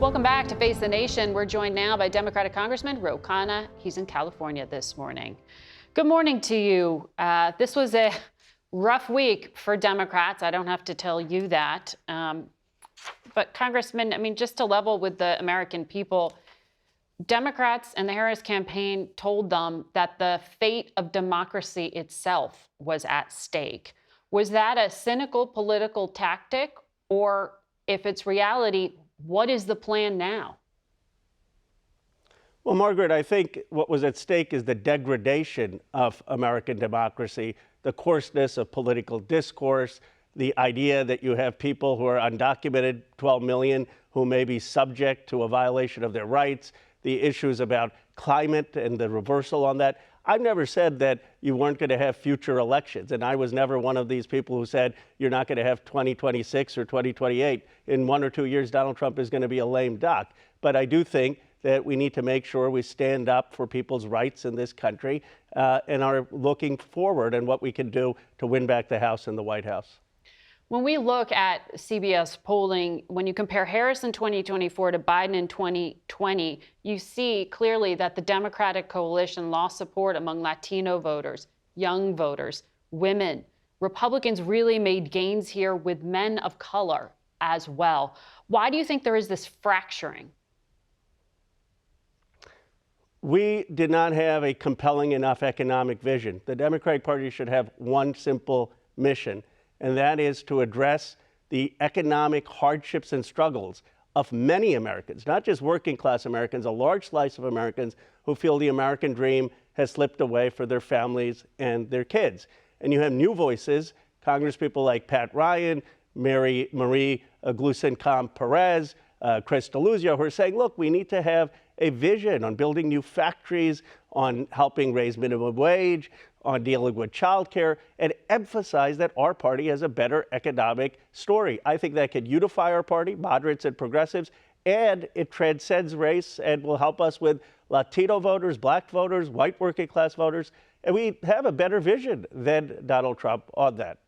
Welcome back to Face the Nation. We're joined now by Democratic Congressman Khanna. He's in California this morning. Good morning to you. This was a rough week for Democrats. I don't have to tell you that. But Congressman, I mean, just to level with the American people, Democrats and the Harris campaign told them that the fate of democracy itself was at stake. Was that a cynical political tactic? Or if it's reality, what is the plan now? Well, Margaret, I think what was at stake is the degradation of American democracy, the coarseness of political discourse, the idea that you have people who are undocumented, 12 million, who may be subject to a violation of their rights, the issues about climate and the reversal on that. I've never said that you weren't going to have future elections, and I was never one of these people who said you're not going to have 2026 or 2028. In 1 or 2 years, Donald Trump is going to be a lame duck. But I do think that we need to make sure we stand up for people's rights in this country and are looking forward and what we can do to win back the House and the White House. When we look at CBS polling, when you compare Harris in 2024 to Biden in 2020, you see clearly that the Democratic coalition lost support among Latino voters, young voters, women. Republicans really made gains here with men of color as well. Why do you think there is this fracturing? We did not have a compelling enough economic vision. The Democratic Party should have one simple mission, and that is to address the economic hardships and struggles of many Americans, not just working class Americans, a large slice of Americans who feel the American dream has slipped away for their families and their kids. And you have new voices, congresspeople like Pat Ryan, Marie Gluesenkamp-Perez, Chris Deluzio, who are saying, look, we need to have a vision on building new factories, on helping raise minimum wage, on dealing with childcare, and emphasize that our party has a better economic story. I think that could unify our party, moderates and progressives, and it transcends race and will help us with Latino voters, black voters, white working class voters. And we have a better vision than Donald Trump on that.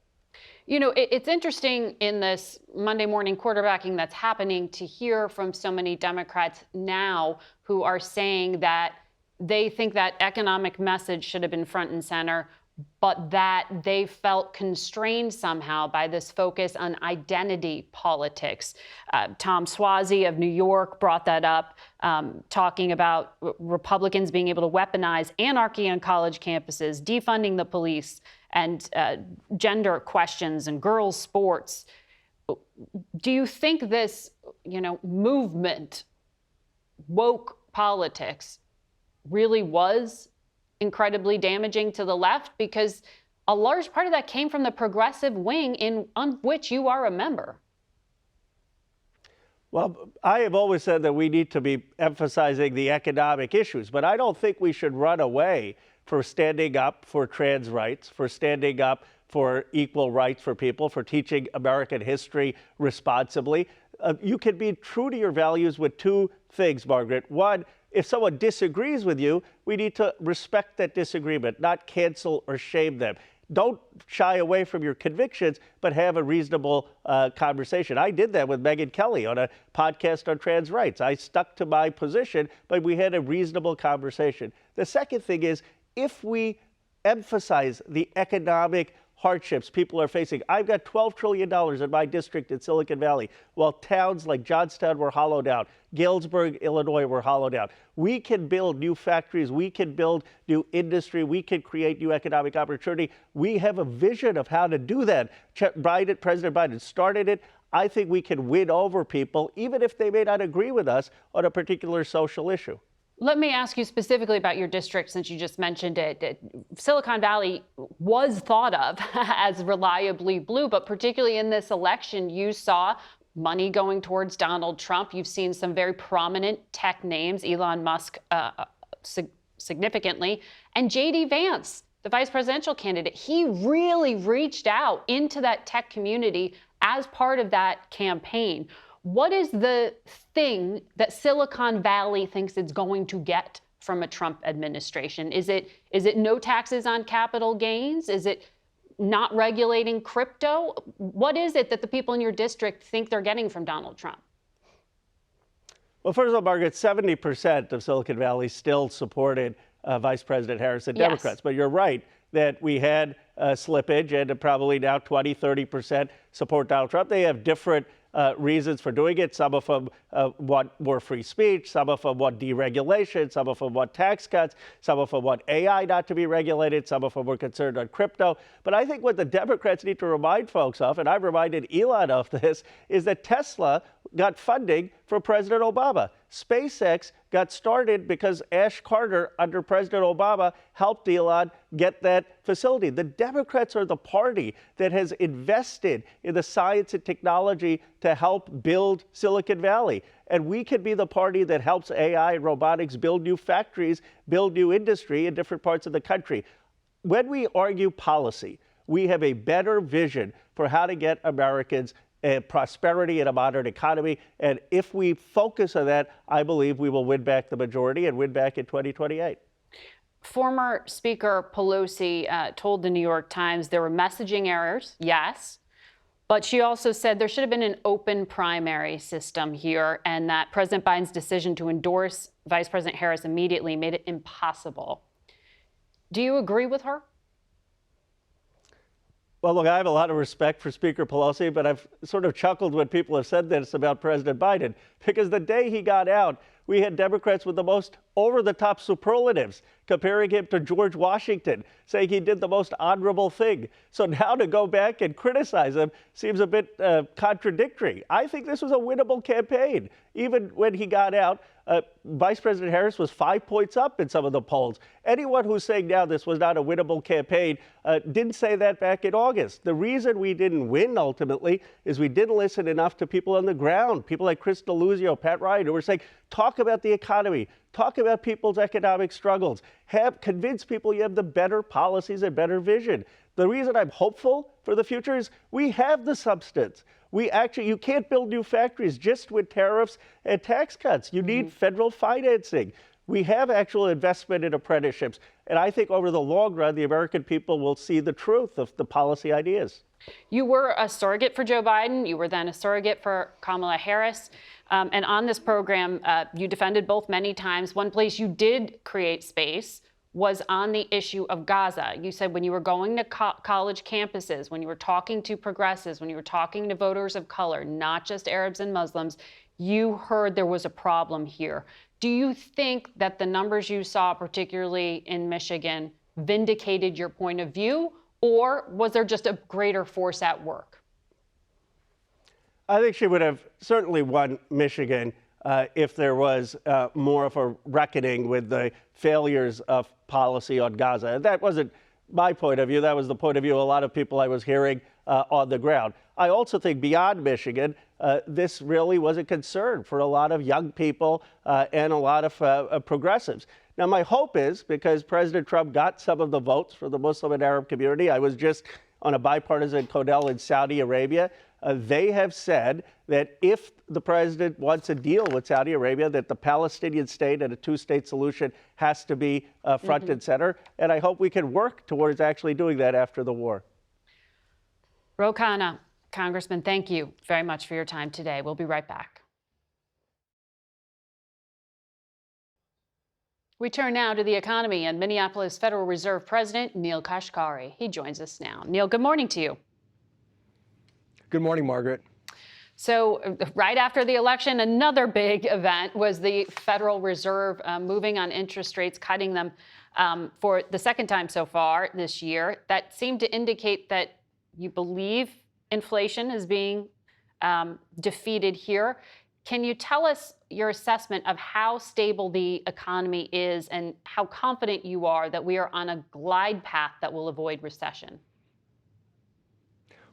You know, it's interesting in this Monday morning quarterbacking that's happening to hear from so many Democrats now who are saying that they think that economic message should have been front and center, but that they felt constrained somehow by this focus on identity politics. Tom Suozzi of New York brought that up, talking about Republicans being able to weaponize anarchy on college campuses, defunding the police, and gender questions and girls' sports. Do you think this, movement, woke politics, really was incredibly damaging to the left? Because a large part of that came from the progressive wing on which you are a member. Well, I have always said that we need to be emphasizing the economic issues, but I don't think we should run away for standing up for trans rights, for standing up for equal rights for people, for teaching American history responsibly. You can be true to your values with two things, Margaret. One, if someone disagrees with you, we need to respect that disagreement, not cancel or shame them. Don't shy away from your convictions, but have a reasonable conversation. I did that with Megyn Kelly on a podcast on trans rights. I stuck to my position, but we had a reasonable conversation. The second thing is, if we emphasize the economic hardships people are facing. I've got $12 trillion in my district in Silicon Valley, while towns like Johnstown were hollowed out, Galesburg, Illinois were hollowed out. We can build new factories, we can build new industry, we can create new economic opportunity. We have a vision of how to do that. President Biden started it. I think we can win over people, even if they may not agree with us on a particular social issue. Let me ask you specifically about your district, since you just mentioned it. Silicon Valley was thought of as reliably blue, but particularly in this election, you saw money going towards Donald Trump. You've seen some very prominent tech names, Elon Musk significantly, and J.D. Vance, the vice presidential candidate. He really reached out into that tech community as part of that campaign. What is the thing that Silicon Valley thinks it's going to get from a Trump administration? Is it no taxes on capital gains? Is it not regulating crypto? What is it that the people in your district think they're getting from Donald Trump? Well, first of all, Margaret, 70% of Silicon Valley still supported Vice President Harris and Democrats. Yes. But you're right that we had slippage, and probably now 20, 30% support Donald Trump. They have different reasons for doing it. Some of them want more free speech. Some of them want deregulation. Some of them want tax cuts. Some of them want AI not to be regulated. Some of them were concerned on crypto. But I think what the Democrats need to remind folks of, and I've reminded Elon of this, is that Tesla got funding from President Obama. SpaceX got started because Ash Carter, under President Obama, helped Elon get that facility. The Democrats are the party that has invested in the science and technology to help build Silicon Valley. And we can be the party that helps AI and robotics build new factories, build new industry in different parts of the country. When we argue policy, we have a better vision for how to get Americans prosperity in a modern economy. And if we focus on that, I believe we will win back the majority and win back in 2028. Former Speaker Pelosi told the New York Times there were messaging errors, yes, but she also said there should have been an open primary system here, and that President Biden's decision to endorse Vice President Harris immediately made it impossible. Do you agree with her? Well, look, I have a lot of respect for Speaker Pelosi, but I've sort of chuckled when people have said this about President Biden, because the day he got out, we had Democrats with the most over-the-top superlatives, comparing him to George Washington, saying he did the most honorable thing. So now to go back and criticize him seems a bit contradictory. I think this was a winnable campaign. Even when he got out, Vice President Harris was 5 points up in some of the polls. Anyone who's saying now this was not a winnable campaign didn't say that back in August. The reason we didn't win ultimately is we didn't listen enough to people on the ground, people like Chris Deluzio, Pat Ryan, who were saying, talk about the economy, talk about people's economic struggles, convince people you have the better policies and better vision. The reason I'm hopeful for the future is we have the substance. You can't build new factories just with tariffs and tax cuts. You need federal financing. We have actual investment in apprenticeships. And I think over the long run, the American people will see the truth of the policy ideas. You were a surrogate for Joe Biden. You were then a surrogate for Kamala Harris. And on this program, you defended both many times. One place you did create space was on the issue of Gaza. You said when you were going to college campuses, when you were talking to progressives, when you were talking to voters of color, not just Arabs and Muslims, you heard there was a problem here. Do you think that the numbers you saw, particularly in Michigan, vindicated your point of view, or was there just a greater force at work? I think she would have certainly won Michigan if there was more of a reckoning with the failures of policy on Gaza. And that wasn't my point of view. That was the point of view of a lot of people I was hearing on the ground. I also think beyond Michigan, this really was a concern for a lot of young people and a lot of progressives. Now, my hope is, because President Trump got some of the votes for the Muslim and Arab community, I was just on a bipartisan Codel in Saudi Arabia. They have said that if the president wants a deal with Saudi Arabia, that the Palestinian state and a two-state solution has to be front and center. And I hope we can work towards actually doing that after the war. Khanna, Congressman, thank you very much for your time today. We'll be right back. We turn now to the economy and Minneapolis Federal Reserve President Neel Kashkari. He joins us now. Neel, good morning to you. Good morning, Margaret. So right after the election, another big event was the Federal Reserve moving on interest rates, cutting them for the second time so far this year. That seemed to indicate that you believe inflation is being defeated here. Can you tell us your assessment of how stable the economy is and how confident you are that we are on a glide path that will avoid recession?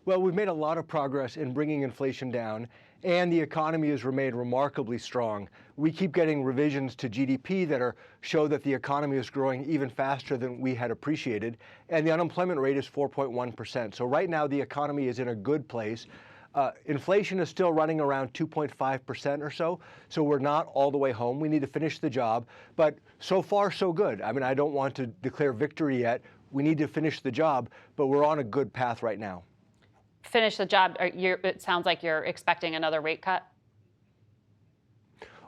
Well, we've made a lot of progress in bringing inflation down, and the economy has remained remarkably strong. We keep getting revisions to GDP that show that the economy is growing even faster than we had appreciated, and the unemployment rate is 4.1%. So right now, the economy is in a good place. Inflation is still running around 2.5% or so we're not all the way home. We need to finish the job, but so far, so good. I mean, I don't want to declare victory yet. We need to finish the job, but we're on a good path right now. Finish the job. It sounds like you're expecting another rate cut.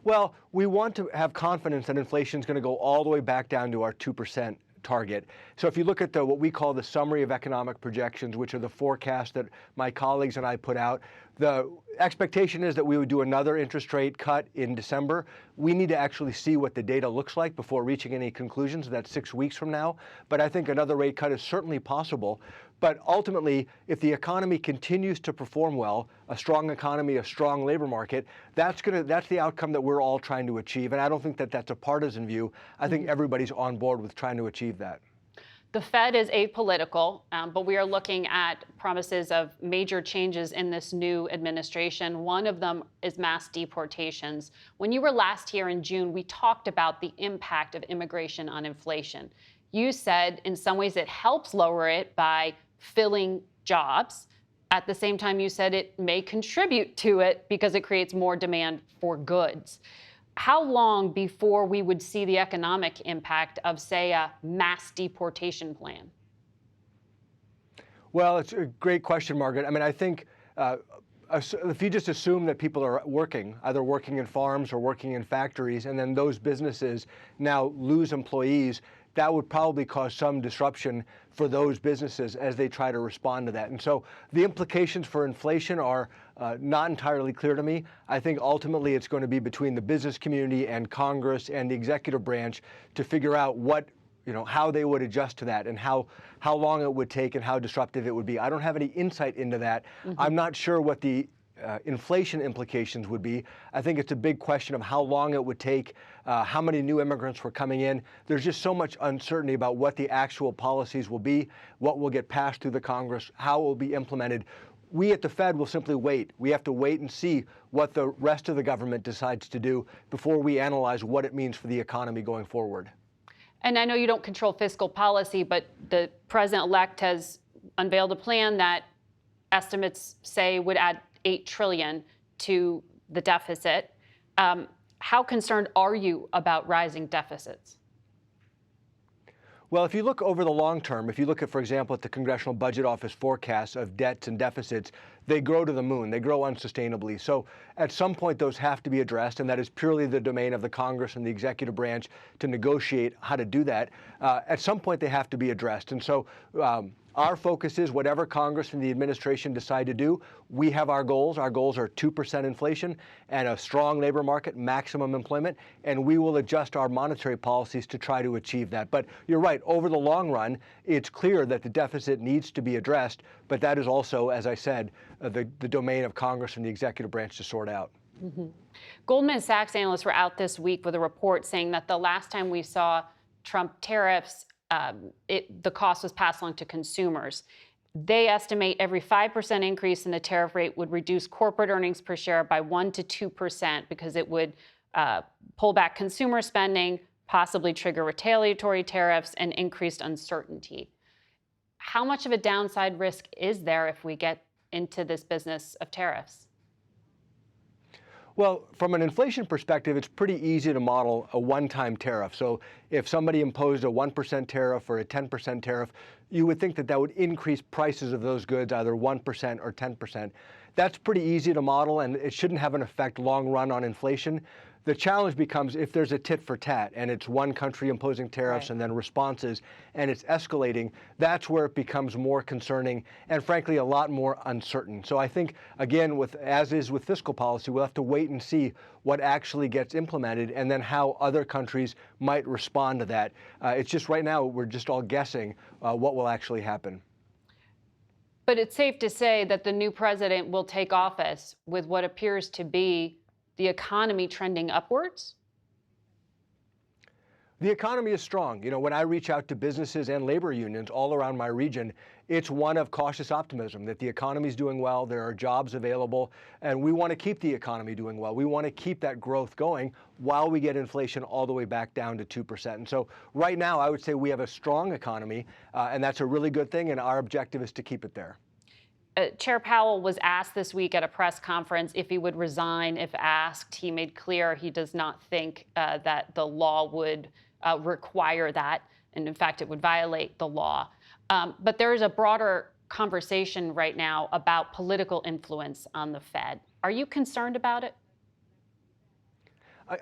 Well, we want to have confidence that inflation is going to go all the way back down to our 2% target. So if you look at what we call the summary of economic projections, which are the forecasts that my colleagues and I put out, the expectation is that we would do another interest rate cut in December. We need to actually see what the data looks like before reaching any conclusions. That's 6 weeks from now. But I think another rate cut is certainly possible. But ultimately, if the economy continues to perform well, a strong economy, a strong labor market, that's the outcome that we're all trying to achieve. And I don't think that that's a partisan view. I think everybody's on board with trying to achieve that. The Fed is apolitical, but we are looking at promises of major changes in this new administration. One of them is mass deportations. When you were last here in June, we talked about the impact of immigration on inflation. You said in some ways it helps lower it by filling jobs. At the same time, you said it may contribute to it because it creates more demand for goods. How long before we would see the economic impact of, say, a mass deportation plan? Well, it's a great question, Margaret. I mean, I think if you just assume that people are working, either working in farms or working in factories, and then those businesses now lose employees, that would probably cause some disruption for those businesses as they try to respond to that. And so the implications for inflation are not entirely clear to me. I think ultimately it's going to be between the business community and Congress and the executive branch to figure out how they would adjust to that and how long it would take and how disruptive it would be. I don't have any insight into that. I'm not sure what the inflation implications would be. I think it's a big question of how long it would take, how many new immigrants were coming in. There's just so much uncertainty about what the actual policies will be, what will get passed through the Congress, how it will be implemented. We at the Fed will simply wait. We have to wait and see what the rest of the government decides to do before we analyze what it means for the economy going forward. And I know you don't control fiscal policy, but the president-elect has unveiled a plan that estimates say would add $8 trillion to the deficit. How concerned are you about rising deficits? Well, if you look over the long term, if you look at, for example, at the Congressional Budget Office forecasts of debts and deficits, they grow to the moon. They grow unsustainably. So at some point, those have to be addressed, and that is purely the domain of the Congress and the executive branch to negotiate how to do that. At some point, they have to be addressed. And so our focus is whatever Congress and the administration decide to do, we have our goals. Our goals are 2% inflation and a strong labor market, maximum employment, and we will adjust our monetary policies to try to achieve that. But you're right, over the long run, it's clear that the deficit needs to be addressed, but that is also, as I said, the domain of Congress and the executive branch to sort out. Goldman Sachs analysts were out this week with a report saying that the last time we saw Trump tariffs, the cost was passed along to consumers. They estimate every 5% increase in the tariff rate would reduce corporate earnings per share by 1 to 2% because it would pull back consumer spending, possibly trigger retaliatory tariffs, and increased uncertainty. How much of a downside risk is there if we get into this business of tariffs? Well, from an inflation perspective, it's pretty easy to model a one-time tariff. So if somebody imposed a 1% tariff or a 10% tariff, you would think that that would increase prices of those goods either 1% or 10%. That's pretty easy to model, and it shouldn't have an effect long run on inflation. The challenge becomes if there's a tit for tat and it's one country imposing tariffs and then responses and it's escalating, that's where it becomes more concerning and frankly a lot more uncertain. So I think, again, as is with fiscal policy, we'll have to wait and see what actually gets implemented and then how other countries might respond to that. It's just right now we're just all guessing what will actually happen. But it's safe to say that the new president will take office with what appears to be the economy trending upwards? The economy is strong. You know, when I reach out to businesses and labor unions all around my region, it's one of cautious optimism that the economy is doing well, there are jobs available, and we want to keep the economy doing well. We want to keep that growth going while we get inflation all the way back down to 2%. And so right now, I would say we have a strong economy, and that's a really good thing, and our objective is to keep it there. Chair Powell was asked this week at a press conference if he would resign if asked. He made clear he does not think that the law would require that, and in fact, it would violate the law. But there is a broader conversation right now about political influence on the Fed. Are you concerned about it?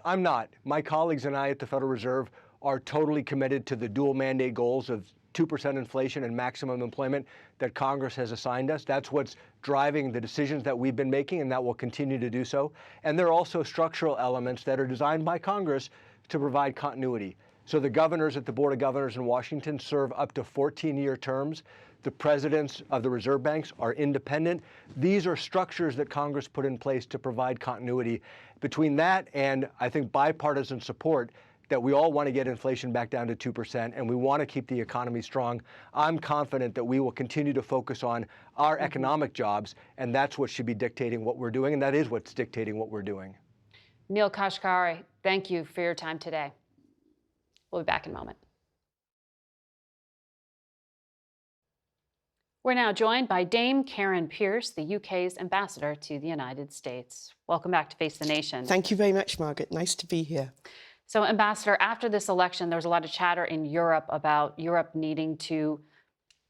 I'm not. My colleagues and I at the Federal Reserve are totally committed to the dual mandate goals of 2% inflation and maximum employment that Congress has assigned us. That's what's driving the decisions that we've been making, and that will continue to do so. And there are also structural elements that are designed by Congress to provide continuity. So the governors at the Board of Governors in Washington serve up to 14-year terms. The presidents of the reserve banks are independent. These are structures that Congress put in place to provide continuity. Between that and, I think, bipartisan support that we all want to get inflation back down to 2% and we want to keep the economy strong, I'm confident that we will continue to focus on our economic jobs, and that's what should be dictating what we're doing, and that is what's dictating what we're doing. Neel Kashkari, thank you for your time today. We'll be back in a moment. We're now joined by Dame Karen Pierce, the UK's ambassador to the United States. Welcome back to Face the Nation. Thank you very much, Margaret. Nice to be here. So, Ambassador, after this election, there was a lot of chatter in Europe about Europe needing to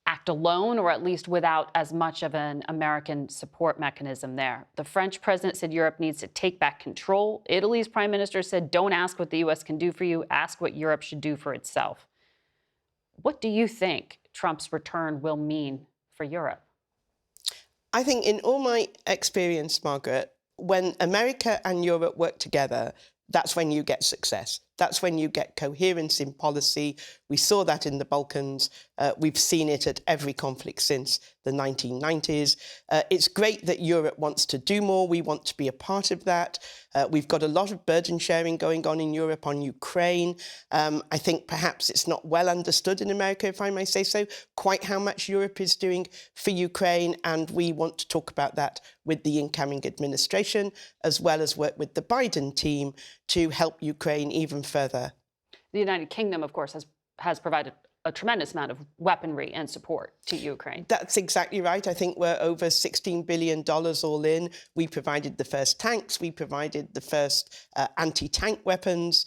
act alone, or at least without as much of an American support mechanism there. The French president said Europe needs to take back control. Italy's prime minister said, don't ask what the U.S. can do for you, ask what Europe should do for itself. What do you think Trump's return will mean for Europe? I think in all my experience, Margaret, when America and Europe work together, that's when you get success. That's when you get coherence in policy. We saw that in the Balkans. We've seen it at every conflict since the 1990s. It's great that Europe wants to do more. We want to be a part of that. We've got a lot of burden sharing going on in Europe on Ukraine. I think perhaps it's not well understood in America, if I may say so, quite how much Europe is doing for Ukraine. And we want to talk about that with the incoming administration, as well as work with the Biden team to help Ukraine even further. The United Kingdom, of course, has provided a tremendous amount of weaponry and support to Ukraine. That's exactly right. I think we're over $16 billion all in. We provided the first tanks. We provided the first anti-tank weapons.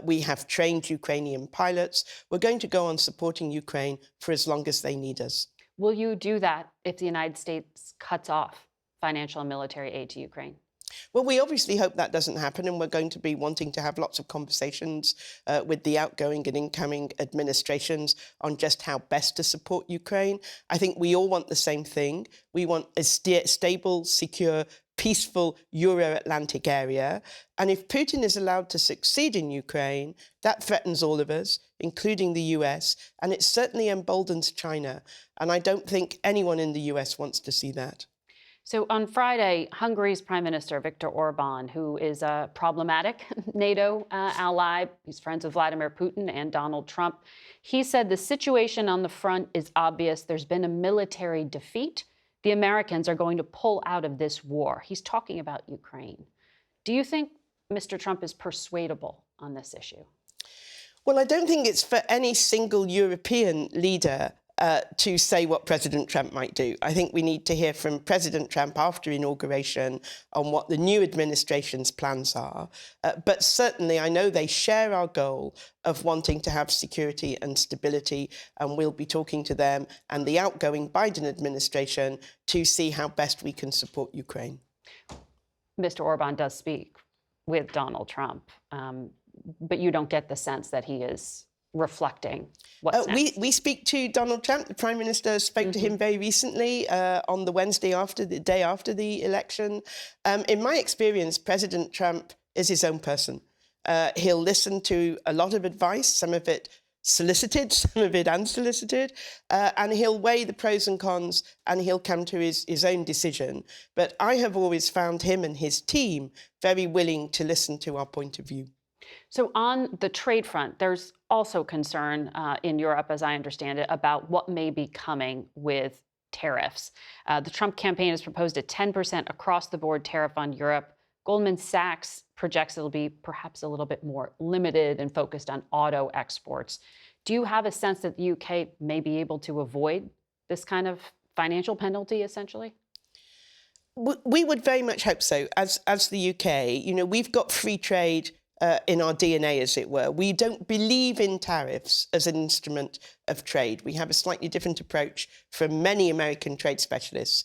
We have trained Ukrainian pilots. We're going to go on supporting Ukraine for as long as they need us. Will you do that if the United States cuts off financial and military aid to Ukraine? Well, we obviously hope that doesn't happen, and we're going to be wanting to have lots of conversations with the outgoing and incoming administrations on just how best to support Ukraine. I think we all want the same thing. We want a stable, secure, peaceful Euro-Atlantic area. And if Putin is allowed to succeed in Ukraine, that threatens all of us, including the US, and it certainly emboldens China. And I don't think anyone in the US wants to see that. So on Friday, Hungary's Prime Minister, Viktor Orban, who is a problematic NATO ally, he's friends with Vladimir Putin and Donald Trump, he said the situation on the front is obvious. There's been a military defeat. The Americans are going to pull out of this war. He's talking about Ukraine. Do you think Mr. Trump is persuadable on this issue? Well, I don't think it's for any single European leader to say what President Trump might do. I think we need to hear from President Trump after inauguration on what the new administration's plans are. But certainly, I know they share our goal of wanting to have security and stability, and we'll be talking to them and the outgoing Biden administration to see how best we can support Ukraine. Mr. Orban does speak with Donald Trump, but you don't get the sense that he is reflecting what's next. We speak to Donald Trump. The Prime Minister spoke to him very recently on the Wednesday after, the day after the election. In my experience, President Trump is his own person. He'll listen to a lot of advice, some of it solicited, some of it unsolicited, and he'll weigh the pros and cons, and he'll come to his own decision. But I have always found him and his team very willing to listen to our point of view. So on the trade front, there's also concern in Europe, as I understand it, about what may be coming with tariffs. The Trump campaign has proposed a 10% across-the-board tariff on Europe. Goldman Sachs projects it'll be perhaps a little bit more limited and focused on auto exports. Do you have a sense that the UK may be able to avoid this kind of financial penalty, essentially? We would very much hope so. As the UK, you know, we've got free trade in our DNA, as it were. We don't believe in tariffs as an instrument of trade. We have a slightly different approach from many American trade specialists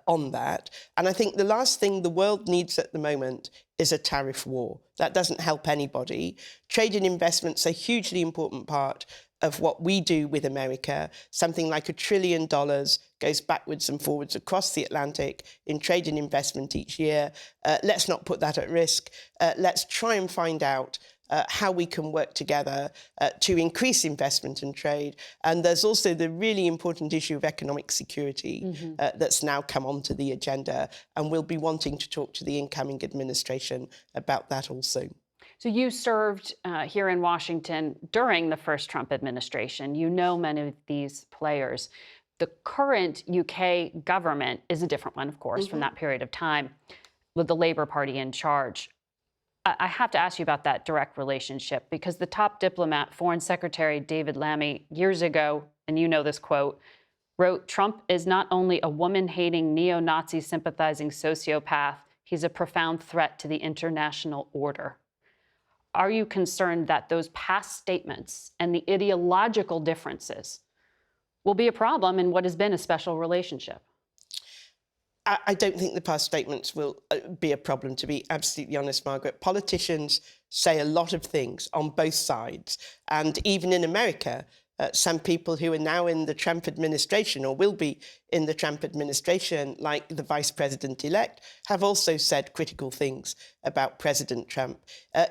on that. And I think the last thing the world needs at the moment is a tariff war. That doesn't help anybody. Trade and investment's a hugely important part of what we do with America. Something like $1 trillion goes backwards and forwards across the Atlantic in trade and investment each year. Let's not put that at risk. Let's try and find out how we can work together to increase investment and trade. And there's also the really important issue of economic security that's now come onto the agenda, and we'll be wanting to talk to the incoming administration about that also. So you served here in Washington during the first Trump administration. You know many of these players. The current UK government is a different one, of course, from that period of time, with the Labour Party in charge. I have to ask you about that direct relationship, because the top diplomat, Foreign Secretary David Lammy, years ago, and you know this quote, wrote, "Trump is not only a woman-hating, neo-Nazi sympathizing sociopath, he's a profound threat to the international order." Are you concerned that those past statements and the ideological differences will be a problem in what has been a special relationship? I don't think the past statements will be a problem, to be absolutely honest, Margaret. Politicians say a lot of things on both sides. And even in America, some people who are now in the Trump administration or will be in the Trump administration, like the vice president-elect, have also said critical things about President Trump.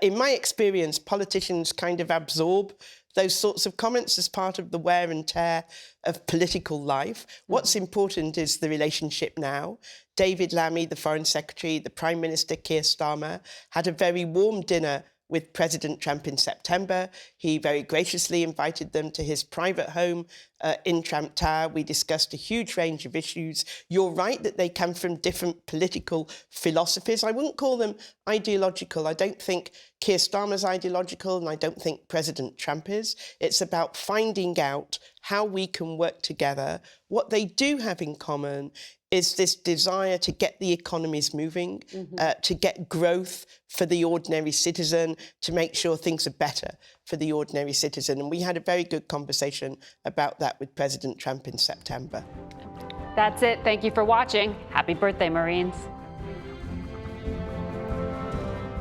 In my experience, politicians kind of absorb those sorts of comments as part of the wear and tear of political life. What's important is the relationship now. David Lammy, the Foreign Secretary, the Prime Minister Keir Starmer, had a very warm dinner with President Trump in September. He very graciously invited them to his private home in Trump Tower. We discussed a huge range of issues. You're right that they come from different political philosophies. I wouldn't call them ideological. I don't think Keir Starmer's ideological, and I don't think President Trump is. It's about finding out how we can work together. What they do have in common is this desire to get the economies moving, to get growth for the ordinary citizen, to make sure things are better for the ordinary citizen. And we had a very good conversation about that with President Trump in September. That's it. Thank you for watching. Happy birthday, Marines.